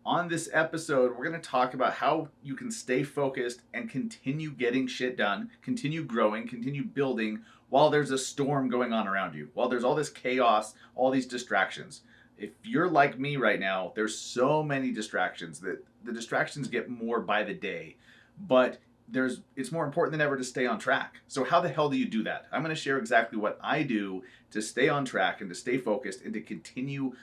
On this episode, we're going to talk about how you can stay focused and continue getting shit done, continue growing, continue building while there's a storm going on around you, while there's all this chaos, all these distractions. If you're like me right now, there's so many distractions that the distractions get more by the day, but it's more important than ever to stay on track. So how the hell do you do that? I'm going to share exactly what I do to stay on track and to stay focused and to continue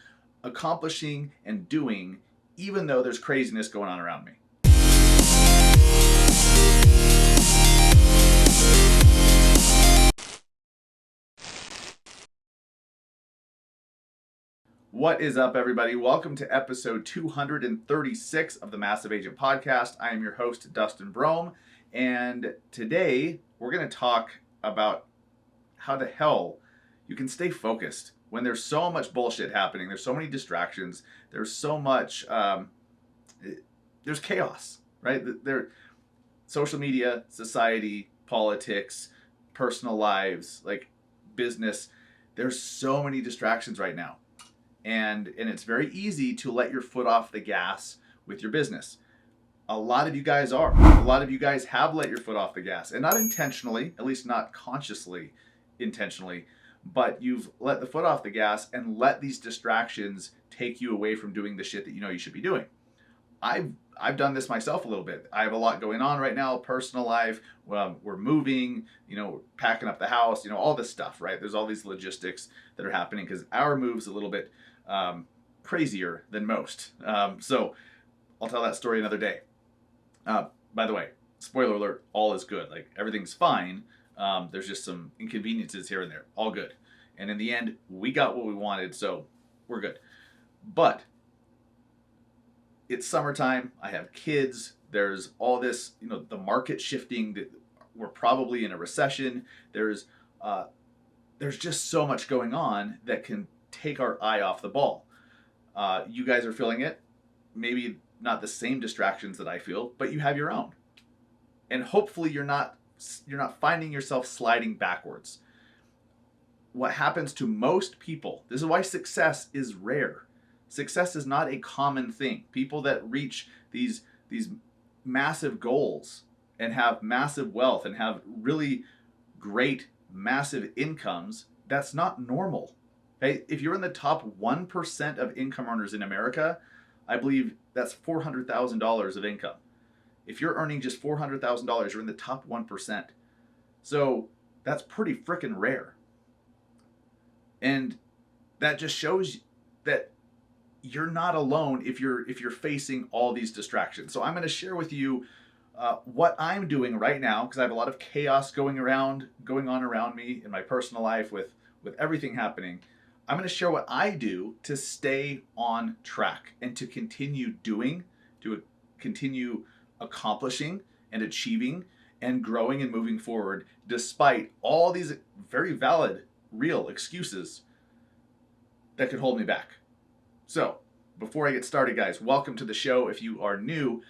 accomplishing and doing even though there's craziness going on around me. What is up, everybody? Welcome to episode 236 of the Massive Agent Podcast. I am your host, Dustin Brohm, and today we're going to talk about how the hell you can stay focused when there's so much bullshit happening. There's so many distractions. There's so much, there's chaos, right? Social media, society, politics, personal lives, like business. There's so many distractions right now. And it's very easy to let your foot off the gas with your business. A lot of you guys are. A lot of you guys have let your foot off the gas, and not intentionally, at least not consciously intentionally, but you've let the foot off the gas and let these distractions take you away from doing the shit that you know you should be doing. I've done this myself a little bit. I have a lot going on right now, personal life. We're moving, packing up the house, all this stuff, right? There's all these logistics that are happening because our move's a little bit crazier than most. So I'll tell that story another day. By the way, spoiler alert, all is good. Like, everything's fine. There's just some inconveniences here and there. All good. And in the end, we got what we wanted, so we're good. But it's summertime. I have kids. There's all this, the market shifting. That we're probably in a recession. There's just so much going on that can take our eye off the ball. You guys are feeling it. Maybe not the same distractions that I feel, but you have your own. And hopefully you're not finding yourself sliding backwards. What happens to most people, this is why success is rare. Success is not a common thing. People that reach these massive goals and have massive wealth and have really great, massive incomes, that's not normal. Okay? If you're in the top 1% of income earners in America, I believe that's $400,000 of income. If you're earning just $400,000, you're in the top 1%. So that's pretty freaking rare. And that just shows that you're not alone if you're facing all these distractions. So I'm going to share with you what I'm doing right now, because I have a lot of chaos going on around me in my personal life with everything happening. I'm going to share what I do to stay on track and to continue doing, to continue accomplishing and achieving and growing and moving forward despite all these very valid, real excuses that could hold me back. So, before I get started, guys, welcome to the show. If you are new,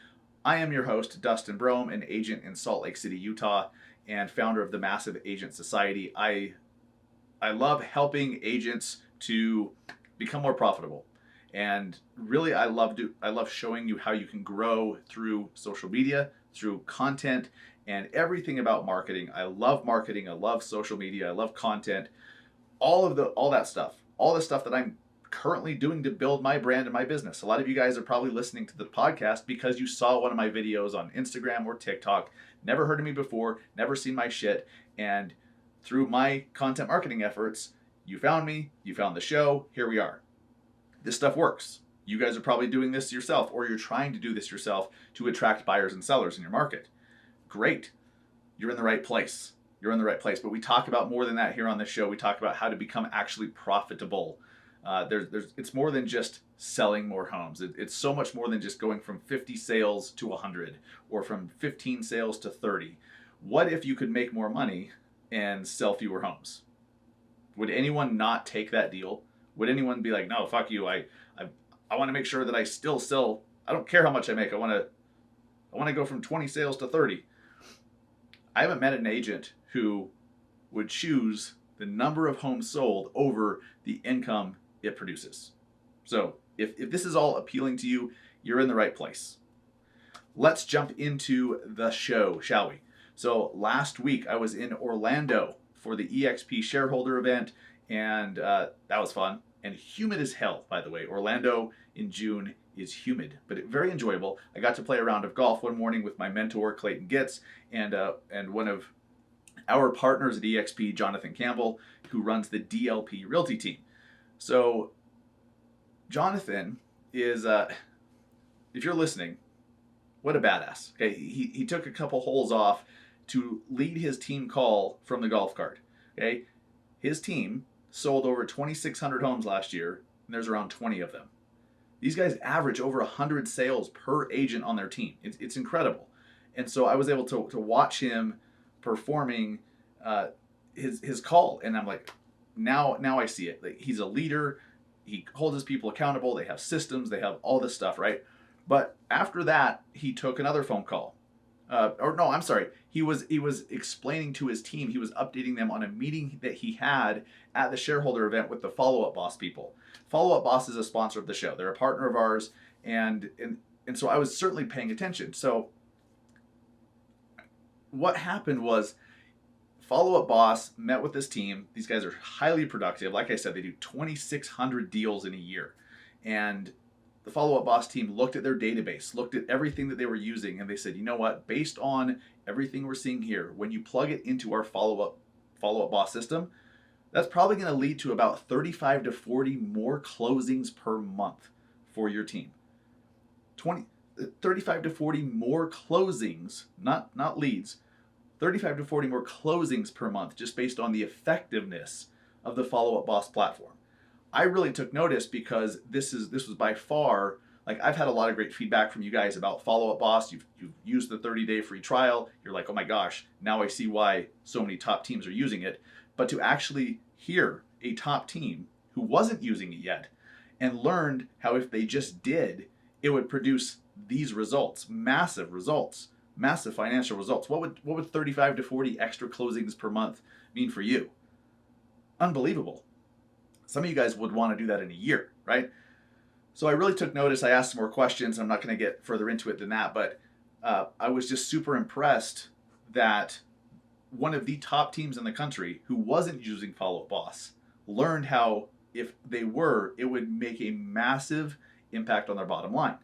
I am your host, Dustin Brohm, an agent in Salt Lake City, Utah, and founder of the Massive Agent Society. I love helping agents to become more profitable. And really, I love showing you how you can grow through social media, through content, and everything about marketing. I love marketing. I love social media. I love content. All that stuff. All the stuff that I'm currently doing to build my brand and my business. A lot of you guys are probably listening to the podcast because you saw one of my videos on Instagram or TikTok, never heard of me before, never seen my shit, and through my content marketing efforts, you found me, you found the show, here we are. This stuff works. You guys are probably doing this yourself, or you're trying to do this yourself to attract buyers and sellers in your market. Great. You're in the right place. You're in the right place. But we talk about more than that here on this show. We talk about how to become actually profitable. It's more than just selling more homes. It's so much more than just going from 50 sales to 100 or from 15 sales to 30. What if you could make more money and sell fewer homes? Would anyone not take that deal? Would anyone be like, no, fuck you. I want to make sure that I still sell. I don't care how much I make. I want to go from 20 sales to 30. I haven't met an agent who would choose the number of homes sold over the income it produces. So if this is all appealing to you, you're in the right place. Let's jump into the show, shall we? So last week I was in Orlando for the EXP shareholder event, and that was fun and humid as hell, by the way. Orlando in June is humid, but very enjoyable. I got to play a round of golf one morning with my mentor Clayton Gitz and one of our partners at EXP, Jonathan Campbell, who runs the DLP Realty team. So Jonathan is, if you're listening, what a badass. Okay, he took a couple holes off to lead his team call from the golf cart. Okay, his team sold over 2,600 homes last year, and there's around 20 of them. These guys average over 100 sales per agent on their team. It's incredible. And so I was able to watch him performing his call, and I'm like, now I see it. Like, he's a leader. He holds his people accountable. They have systems. They have all this stuff, right? But after that, he took another phone call. He was explaining to his team. He was updating them on a meeting that he had at the shareholder event with the Follow Up Boss people. Follow Up Boss is a sponsor of the show. They're a partner of ours, and so I was certainly paying attention. So what happened was, Follow Up Boss met with this team. These guys are highly productive. Like I said, they do 2,600 deals in a year, and the Follow Up Boss team looked at their database, looked at everything that they were using, and they said, you know what, based on everything we're seeing here, when you plug it into our Follow Up Boss system, that's probably going to lead to about 35 to 40 more closings per month for your team. 35 to 40 more closings, not leads, 35 to 40 more closings per month, just based on the effectiveness of the Follow Up Boss platform. I really took notice because this was by far, like, I've had a lot of great feedback from you guys about Follow Up Boss. You've used the 30-day free trial. You're like, oh my gosh, now I see why so many top teams are using it. But to actually hear a top team who wasn't using it yet and learned how if they just did, it would produce these results, massive financial results. What would 35 to 40 extra closings per month mean for you? Unbelievable. Some of you guys would want to do that in a year, right? So I really took notice. I asked some more questions. I'm not going to get further into it than that, but I was just super impressed that one of the top teams in the country who wasn't using Follow Up Boss learned how, if they were, it would make a massive impact on their bottom line.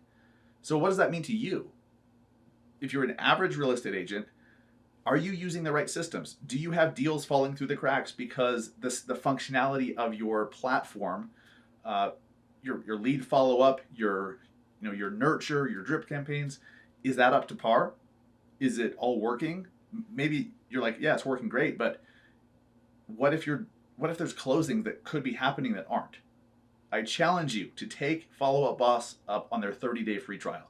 So what does that mean to you? If you're an average real estate agent, are you using the right systems? Do you have deals falling through the cracks because the functionality of your platform, your lead follow-up, your nurture, your drip campaigns, is that up to par? Is it all working? Maybe you're like, yeah, it's working great, but what if there's closings that could be happening that aren't? I challenge you to take Follow Up Boss up on their 30-day free trial.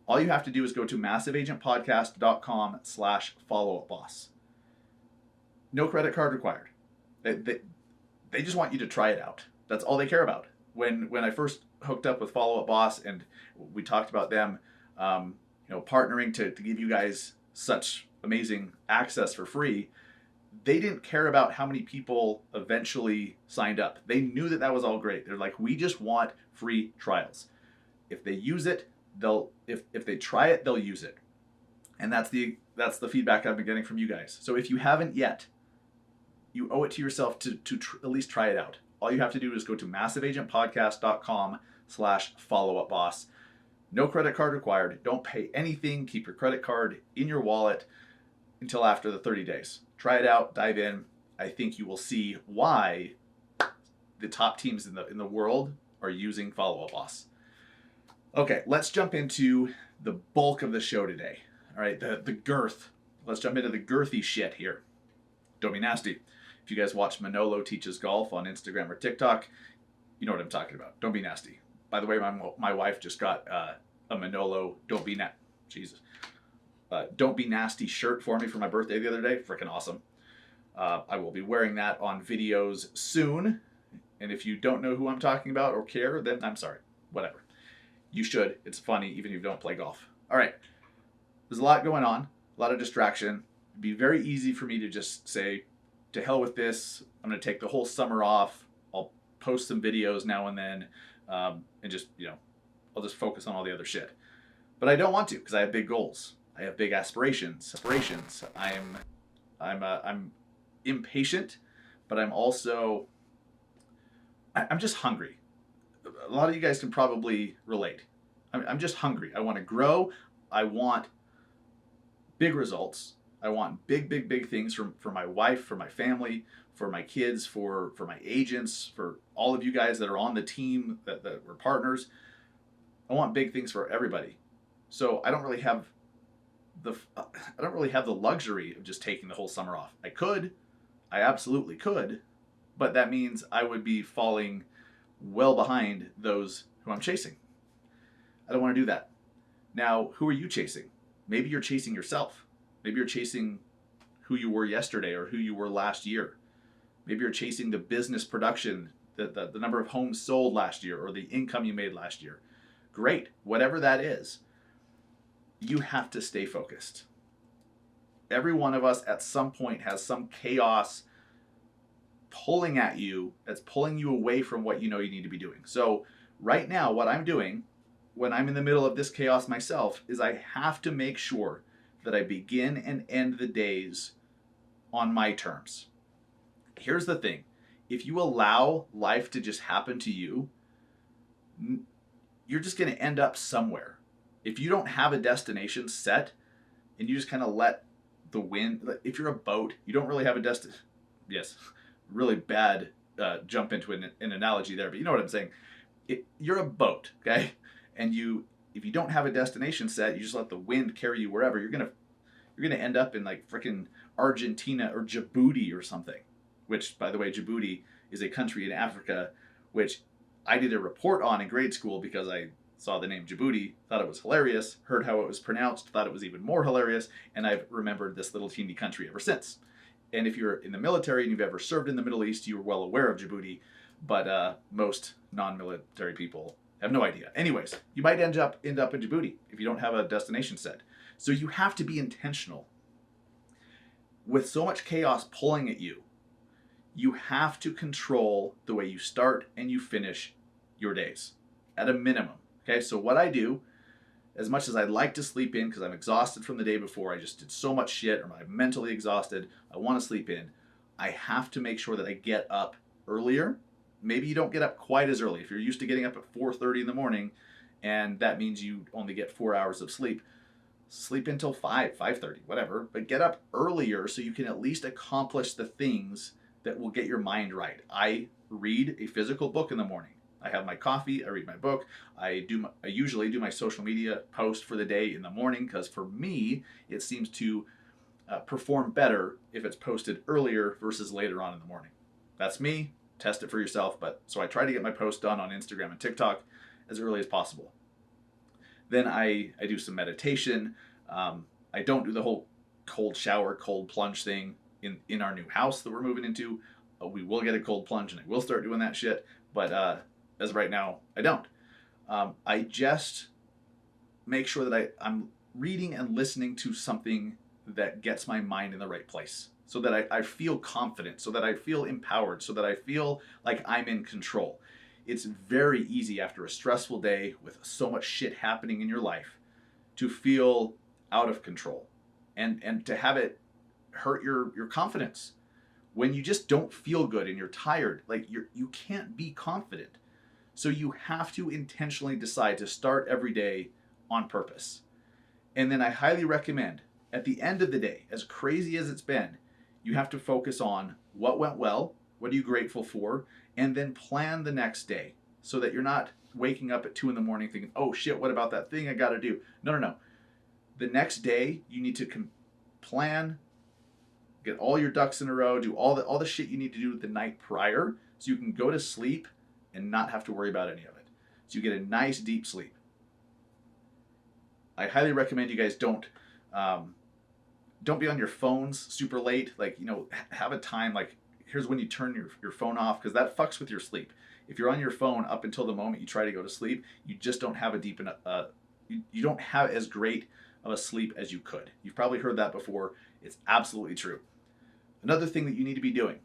All you have to do is go to massiveagentpodcast.com/follow-up-boss. No credit card required. They just want you to try it out. That's all they care about. When I first hooked up with Follow Up Boss and we talked about them, partnering to give you guys such amazing access for free, they didn't care about how many people eventually signed up. They knew that was all great. They're like, we just want free trials. If they use it, if they try it, they'll use it. And that's the feedback I've been getting from you guys. So if you haven't yet, you owe it to yourself to at least try it out. All you have to do is go to massiveagentpodcast.com/follow-up-boss. No credit card required. Don't pay anything. Keep your credit card in your wallet until after the 30 days. Try it out, dive in. I think you will see why the top teams in the world are using Follow Up Boss. Okay, let's jump into the bulk of the show today. All right, the girth. Let's jump into the girthy shit here. Don't be nasty. If you guys watch Manolo Teaches Golf on Instagram or TikTok, you know what I'm talking about. Don't be nasty. By the way, my wife just got a Manolo Don't Be Nasty shirt for me for my birthday the other day. Freaking awesome. I will be wearing that on videos soon. And if you don't know who I'm talking about or care, then I'm sorry. Whatever. You should. It's funny, even if you don't play golf. All right. There's a lot going on, a lot of distraction. It'd be very easy for me to just say, to hell with this. I'm going to take the whole summer off. I'll post some videos now and then, and just, I'll just focus on all the other shit. But I don't want to because I have big goals. I have big aspirations. I'm impatient, but I'm just hungry. A lot of you guys can probably relate. I'm just hungry. I want to grow. I want big results. I want big things for my wife, for my family, for my kids, for my agents, for all of you guys that are on the team that we're partners. I want big things for everybody. So I don't really have the luxury of just taking the whole summer off. I absolutely could, but that means I would be falling well behind those who I'm chasing. I don't want to do that. Now, who are you chasing? Maybe you're chasing yourself. Maybe you're chasing who you were yesterday or who you were last year. Maybe you're chasing the business production, the number of homes sold last year or the income you made last year. Great. Whatever that is, you have to stay focused. Every one of us at some point has some chaos pulling at you that's pulling you away from what you know you need to be doing. So right now, what I'm doing when I'm in the middle of this chaos myself is I have to make sure that I begin and end the days on my terms. Here's the thing. If you allow life to just happen to you, you're just going to end up somewhere. If you don't have a destination set and you just kind of let the wind, if you're a boat, you don't really have a destination. Yes, really bad jump into an analogy there, but you know what I'm saying. You're a boat, okay? And if you don't have a destination set, you just let the wind carry you wherever, you're gonna end up in like freaking Argentina or Djibouti or something. Which, by the way, Djibouti is a country in Africa, which I did a report on in grade school because I saw the name Djibouti, thought it was hilarious, heard how it was pronounced, thought it was even more hilarious, and I've remembered this little teeny country ever since. And if you're in the military and you've ever served in the Middle East, you're well aware of Djibouti, but most non-military people have no idea. Anyways, you might end up in Djibouti if you don't have a destination set. So you have to be intentional. With so much chaos pulling at you, you have to control the way you start and you finish your days at a minimum. Okay, so what I do, as much as I'd like to sleep in because I'm exhausted from the day before, I just did so much shit, or I'm mentally exhausted, I want to sleep in, I have to make sure that I get up earlier. Maybe you don't get up quite as early. If you're used to getting up at 4:30 in the morning, and that means you only get 4 hours of sleep, sleep until 5:30, whatever, but get up earlier so you can at least accomplish the things that will get your mind right. I read a physical book in the morning. I have my coffee, I read my book, I usually do my social media post for the day in the morning because for me, it seems to perform better if it's posted earlier versus later on in the morning. That's me. Test it for yourself. But so I try to get my post done on Instagram and TikTok as early as possible. Then I do some meditation. I don't do the whole cold shower, cold plunge thing in our new house that we're moving into. We will get a cold plunge and I will start doing that shit. But as of right now, I don't. I just make sure that I'm reading and listening to something that gets my mind in the right place so that I feel confident, so that I feel empowered, so that I feel like I'm in control. It's very easy after a stressful day with so much shit happening in your life to feel out of control and to have it hurt your confidence. When you just don't feel good and you're tired, like you can't be confident. So you have to intentionally decide to start every day on purpose. And then I highly recommend at the end of the day, as crazy as it's been, you have to focus on what went well, what are you grateful for, and then plan the next day so that you're not waking up at 2 a.m. thinking, oh shit, what about that thing I got to do? No. The next day, you need to plan, get all your ducks in a row, do all the shit you need to do the night prior so you can go to sleep and not have to worry about any of it. So you get a nice deep sleep. I highly recommend you guys don't be on your phones super late. Like, have a time, like here's when you turn your phone off because that fucks with your sleep. If you're on your phone up until the moment you try to go to sleep, you just don't have a deep enough, you don't have as great of a sleep as you could. You've probably heard that before. It's absolutely true. Another thing that you need to be doing,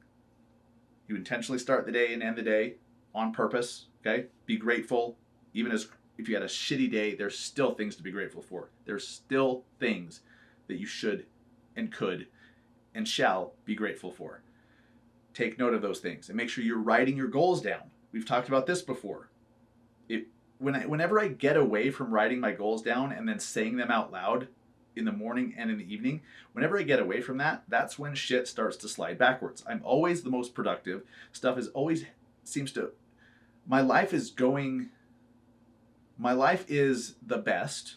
you intentionally start the day and end the day on purpose, okay? Be grateful, even as if you had a shitty day, there's still things to be grateful for. There's still things that you should and could and shall be grateful for. Take note of those things and make sure you're writing your goals down. We've talked about this before. Whenever I get away from writing my goals down and then saying them out loud in the morning and in the evening, whenever I get away from that, that's when shit starts to slide backwards. I'm always the most productive. Stuff is always seems to, my life is the best.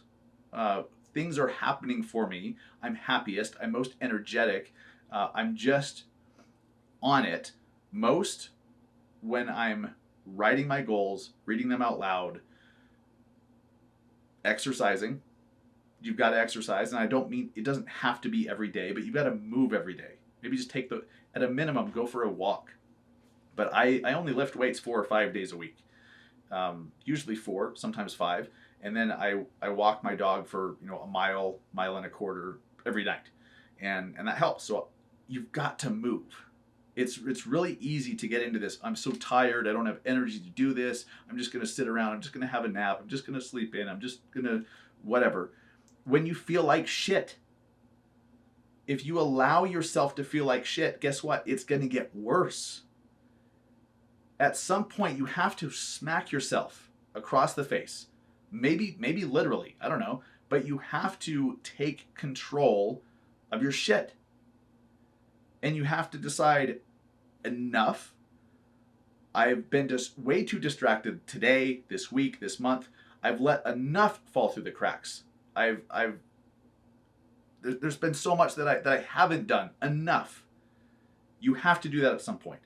Things are happening for me. I'm happiest. I'm most energetic. I'm just on it most when I'm writing my goals, reading them out loud, exercising. You've got to exercise, and I don't mean it doesn't have to be every day, but you've got to move every day. Maybe just at a minimum, go for a walk. But I only lift weights 4 or 5 days a week, usually 4, sometimes 5, and then I walk my dog for a mile and a quarter every night, and that helps. So you've got to move. It's really easy to get into this. I'm so tired. I don't have energy to do this. I'm just going to sit around. I'm just going to have a nap. I'm just going to sleep in. I'm just going to whatever. When you feel like shit, if you allow yourself to feel like shit, guess what? It's going to get worse. At some point, you have to smack yourself across the face. Maybe literally. I don't know. But you have to take control of your shit. And you have to decide, enough. I've been just way too distracted today, this week, this month. I've let enough fall through the cracks. There's been so much that I haven't done. Enough. You have to do that at some point.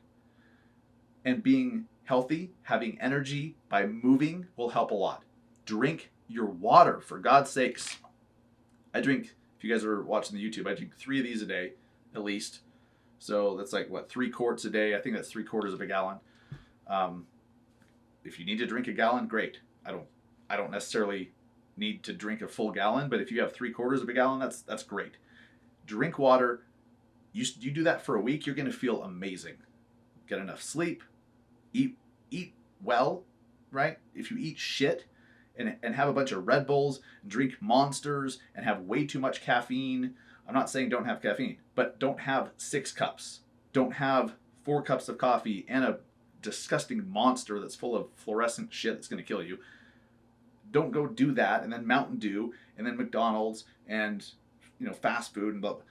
And being healthy, having energy by moving will help a lot. Drink your water, for God's sakes. I drink, if you guys are watching the YouTube, I drink 3 of these a day, at least. So that's like, 3 quarts a day? I think that's 3/4 of a gallon. If you need to drink a gallon, great. I don't necessarily need to drink a full gallon, but if you have 3/4 of a gallon, that's great. Drink water. You do that for a week, you're going to feel amazing. Get enough sleep. Eat well, right? If you eat shit and have a bunch of Red Bulls, drink Monsters, and have way too much caffeine. I'm not saying don't have caffeine, but don't have 6 cups. Don't have 4 cups of coffee and a disgusting Monster that's full of fluorescent shit that's going to kill you. Don't go do that, and then Mountain Dew, and then McDonald's, and fast food, and blah, blah.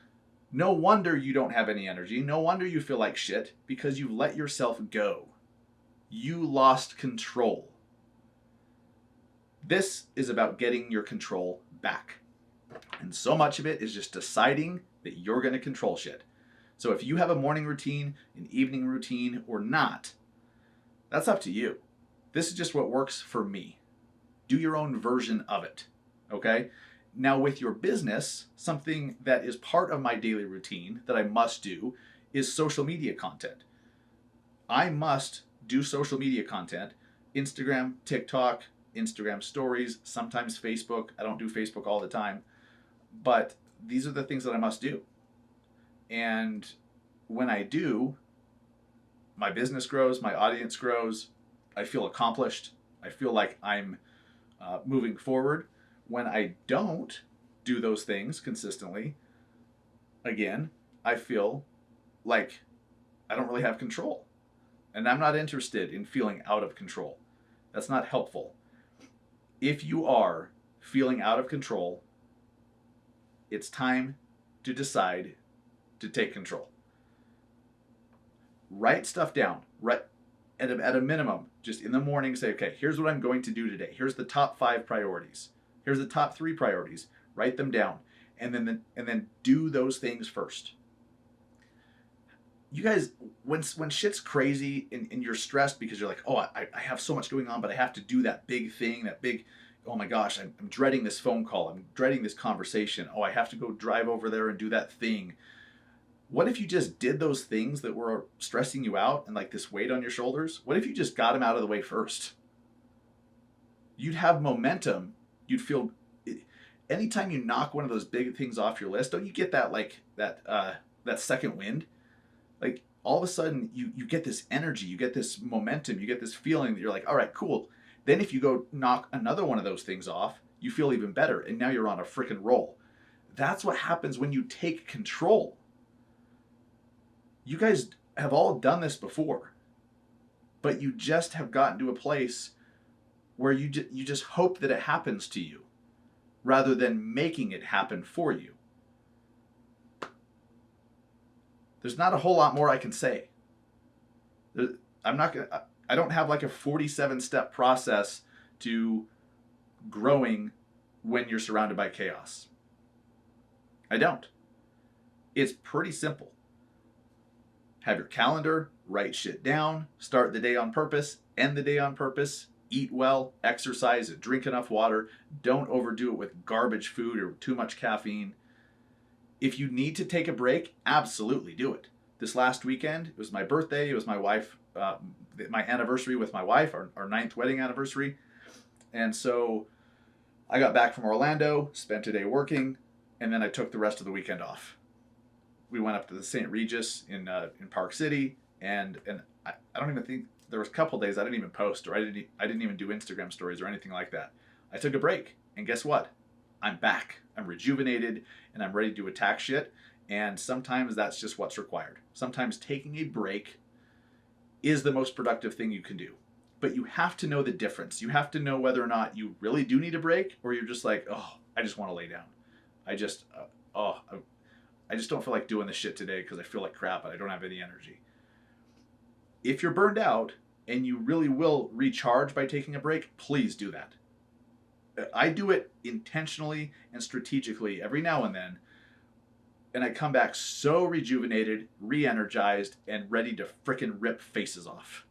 No wonder you don't have any energy. No wonder you feel like shit, because you let yourself go. You lost control. This is about getting your control back. And so much of it is just deciding that you're going to control shit. So if you have a morning routine, an evening routine, or not, that's up to you. This is just what works for me. Do your own version of it, okay? Now with your business, something that is part of my daily routine that I must do is social media content. I must do social media content, Instagram, TikTok, Instagram stories, sometimes Facebook. I don't do Facebook all the time, but these are the things that I must do. And when I do, my business grows, my audience grows, I feel accomplished, I feel like I'm moving forward. When I don't do those things consistently, again, I feel like I don't really have control. And I'm not interested in feeling out of control. That's not helpful. If you are feeling out of control, it's time to decide to take control. Write stuff down. At a minimum, just in the morning, say, okay, here's what I'm going to do today. Here's the top 5 priorities. Here's the top 3 priorities. Write them down, and then do those things first. You guys, when shit's crazy and you're stressed because you're like, oh, I have so much going on, but I have to do that big thing, oh my gosh, I'm dreading this phone call. I'm dreading this conversation. Oh, I have to go drive over there and do that thing. What if you just did those things that were stressing you out and like this weight on your shoulders? What if you just got them out of the way first? You'd have momentum. You'd feel, anytime you knock one of those big things off your list, don't you get that second wind? Like all of a sudden you get this energy, you get this momentum, you get this feeling that you're like, all right, cool. Then if you go knock another one of those things off, you feel even better, and now you're on a freaking roll. That's what happens when you take control. You guys have all done this before, but you just have gotten to a place where you just hope that it happens to you rather than making it happen for you. There's not a whole lot more I can say. I don't have like a 47-step process to growing when you're surrounded by chaos. I don't. It's pretty simple. Have your calendar, write shit down, start the day on purpose, end the day on purpose, eat well, exercise, drink enough water, don't overdo it with garbage food or too much caffeine. If you need to take a break, absolutely do it. This last weekend, it was my birthday, it was my wife, my anniversary with my wife, our 9th wedding anniversary. And so I got back from Orlando, spent a day working, and then I took the rest of the weekend off. We went up to the St. Regis in Park City, and I don't even think, there was a couple days I didn't even post, or I didn't even do Instagram stories or anything like that. I took a break, and guess what? I'm back. I'm rejuvenated, and I'm ready to attack shit. And sometimes that's just what's required. Sometimes taking a break is the most productive thing you can do. But you have to know the difference. You have to know whether or not you really do need a break, or you're just like, oh, I just want to lay down. I just don't feel like doing this shit today because I feel like crap and I don't have any energy. If you're burned out and you really will recharge by taking a break, please do that. I do it intentionally and strategically every now and then, and I come back so rejuvenated, re-energized, and ready to frickin' rip faces off.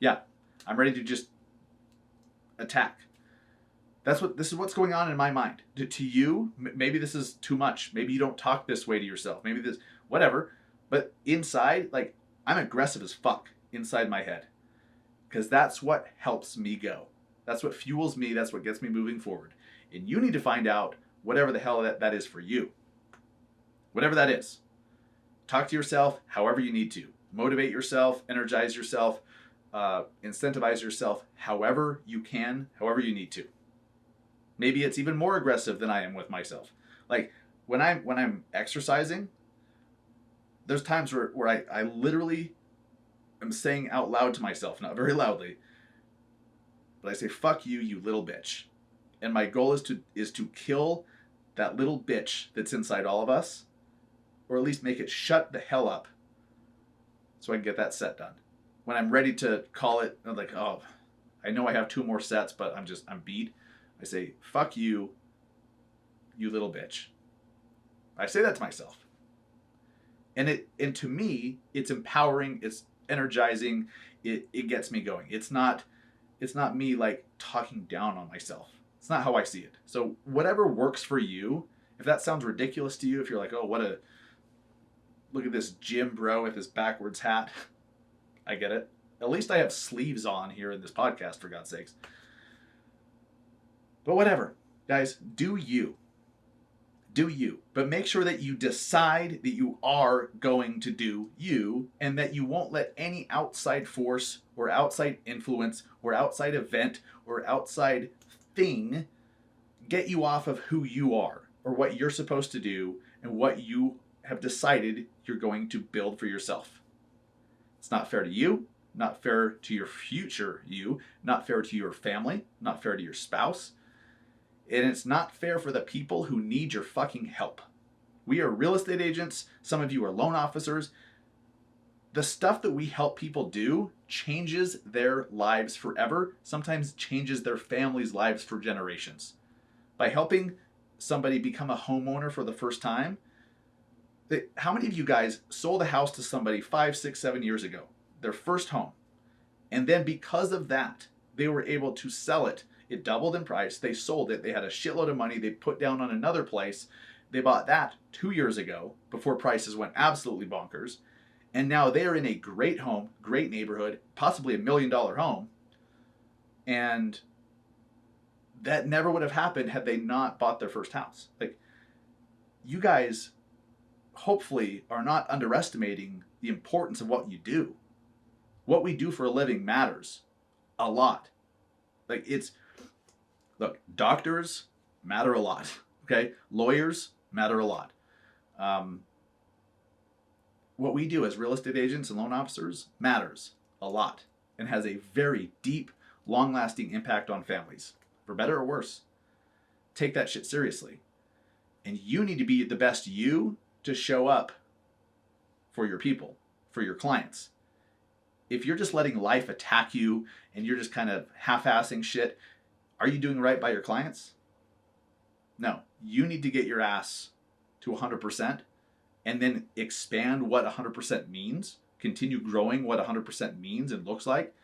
Yeah, I'm ready to just attack. This is what's going on in my mind. To you, maybe this is too much. Maybe you don't talk this way to yourself. Maybe this, whatever. But inside, like, I'm aggressive as fuck inside my head. Because that's what helps me go. That's what fuels me. That's what gets me moving forward. And you need to find out whatever the hell that is for you. Whatever that is. Talk to yourself however you need to. Motivate yourself, energize yourself, incentivize yourself however you can, however you need to. Maybe it's even more aggressive than I am with myself. Like when I'm exercising, there's times where I literally am saying out loud to myself, not very loudly, but I say, fuck you, you little bitch. And my goal is to kill that little bitch that's inside all of us, or at least make it shut the hell up so I can get that set done. When I'm ready to call it, I'm like, oh, I know I have 2 more sets, but I'm beat. I say, fuck you, you little bitch. I say that to myself. And to me, it's empowering, it's energizing, it gets me going. It's not me like talking down on myself. It's not how I see it. So whatever works for you, if that sounds ridiculous to you, if you're like, oh, look at this gym bro with his backwards hat. I get it. At least I have sleeves on here in this podcast, for God's sakes. But whatever, guys, do you. Do you. But make sure that you decide that you are going to do you, and that you won't let any outside force or outside influence or outside event or outside thing get you off of who you are or what you're supposed to do and what you have decided you're going to build for yourself. It's not fair to you, not fair to your future you, not fair to your family, not fair to your spouse. And it's not fair for the people who need your fucking help. We are real estate agents. Some of you are loan officers. The stuff that we help people do changes their lives forever, sometimes changes their families' lives for generations. By helping somebody become a homeowner for the first time, how many of you guys sold a house to somebody 5, 6, 7 years ago, their first home, and then because of that, they were able to sell it. It doubled in price. They sold it. They had a shitload of money. They put down on another place. They bought that 2 years ago before prices went absolutely bonkers. And now they're in a great home, great neighborhood, possibly $1 million home. And that never would have happened had they not bought their first house. Like, you guys hopefully are not underestimating the importance of what you do. What we do for a living matters a lot. Like look, doctors matter a lot. Okay, lawyers matter a lot. What we do as real estate agents and loan officers matters a lot and has a very deep, long-lasting impact on families, for better or worse. Take that shit seriously. And you need to be the best you to show up for your people, for your clients. If you're just letting life attack you and you're just kind of half-assing shit, are you doing right by your clients? No. You need to get your ass to 100% and then expand what 100% means, continue growing what 100% means and looks like,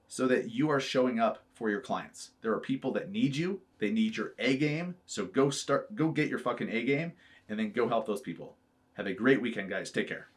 so that you are showing up for your clients. There are people that need you. They need your A game. So go get your fucking A game and then go help those people. Have a great weekend, guys. Take care.